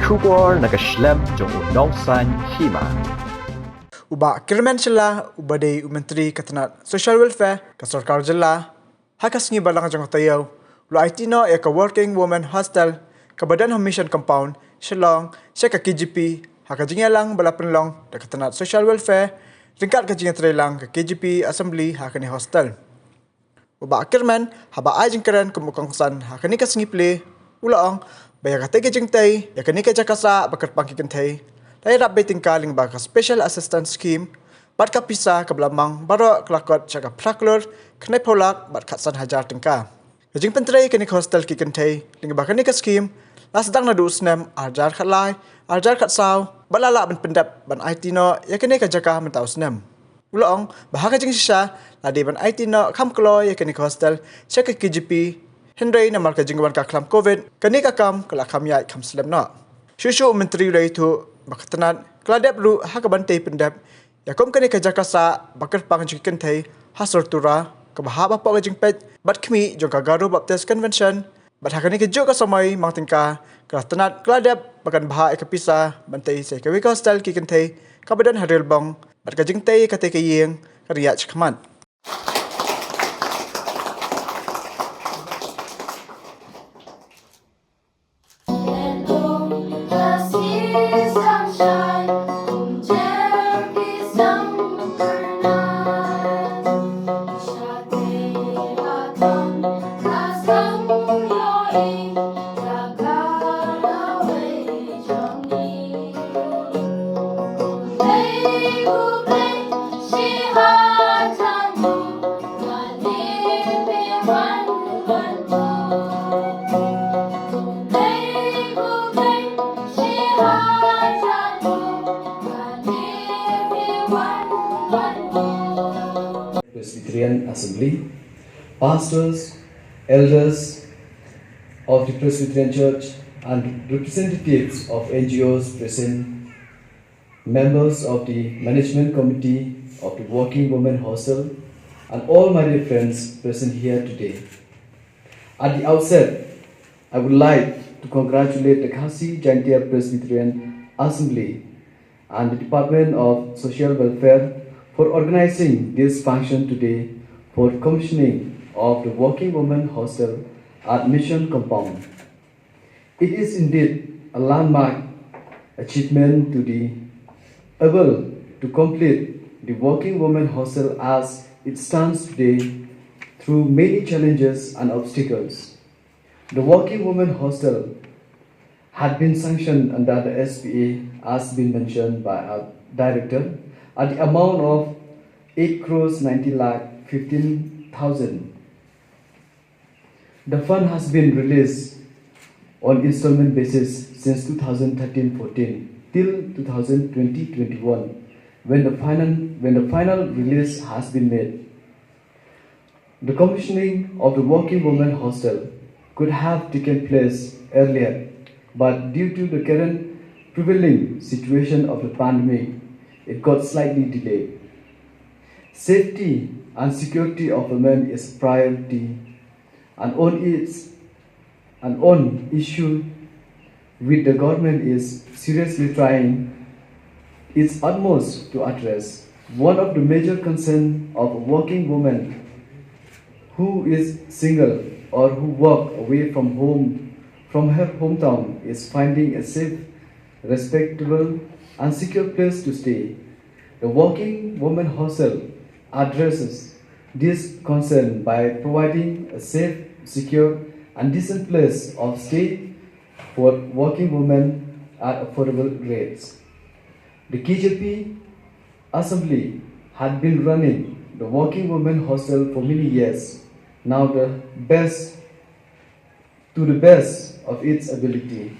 Shubor nagaslem jong unongsan Hima. Uba kirman sila ubade Menteri Katanat Social Welfare ka Sarkar Jilla hakas ngi balang jong tayaw lo Aiti no ka Working Women Hostel ka Badan Mission Compound Shillong siya ka KGP haka jingya lang balapan long da Katanat Social Welfare ringkat ka jingya lang ka KGP Assembly haka ni hostel. Uba kirman haba ay jingkaran kumukangsan haka ni kasngiple ulaong bayar ka Kynthei ya kani ka jakasa bakar pangki Kynthei Dahil rabbay tingkaling baka Special Assistance Scheme, bat ka pisa ka belamang baro kelakot siya ka plaklor, kanay polak bat katsan hajar tingka. Kajing pentray kanik hostel ki Kynthei, ling baka ni ka scheme, lasdang na duus nem, arjar katlay, arjar katsaw, balala ban pendap ban Aiti no, ya kani ka jaka mentaus nem. Uloong, bahaka jing siya, ladi ban Aiti no, kam kloy ya kanik hostel, siya ka KGP, Henry na marka jingwan ka klam COVID, kani ka kam kalakam yai kam slem no. Syusyu menteri rai tu Bakatanat, keladap ru haka bantai pendap. Ya kom kani kerja kasa bakar pang jing Kynthei hasor tura kebahaba pa jing pet bat kmi jong kagaru baptist convention bat haka ni kejo ka samai mang tingka kelatanat keladap bakan baha ekapisa bantai sai ka hostel ki Kynthei kabadan haril bang bat ka jing tei kate ka yeng kariya chkaman. Presbyterian Assembly, pastors, elders of the Presbyterian Church, and representatives of NGOs present, members of the Management Committee of the Working Women Hostel, and all my dear friends present here today. At the outset, I would like to congratulate the Khasi Jaintia Presbyterian Assembly and the Department of Social Welfare for organizing this function today for commissioning of the Working Women Hostel at Mission Compound. It is indeed a landmark achievement to be able to complete the Working Women Hostel as it stands today through many challenges and obstacles. The Working Women Hostel had been sanctioned under the SPA as been mentioned by our director at the amount of 8 crores 90 lakh 15,000. The fund has been released on installment basis since 2013-14 till 2020-21 when the final release has been made. The commissioning of the Working Women Hostel could have taken place earlier, but due to the current prevailing situation of the pandemic, it got slightly delayed. Safety and security of women is a priority, and on issue which the government is seriously trying its utmost to address. One of the major concerns of a working woman who is single or who work away from her hometown is finding a safe, respectable, and secure place to stay. The Working Women Hostel addresses this concern by providing a safe, secure, and decent place of stay for working women at affordable rates. The KJP Assembly had been running the Working Women Hostel for many years, now to the best of its ability.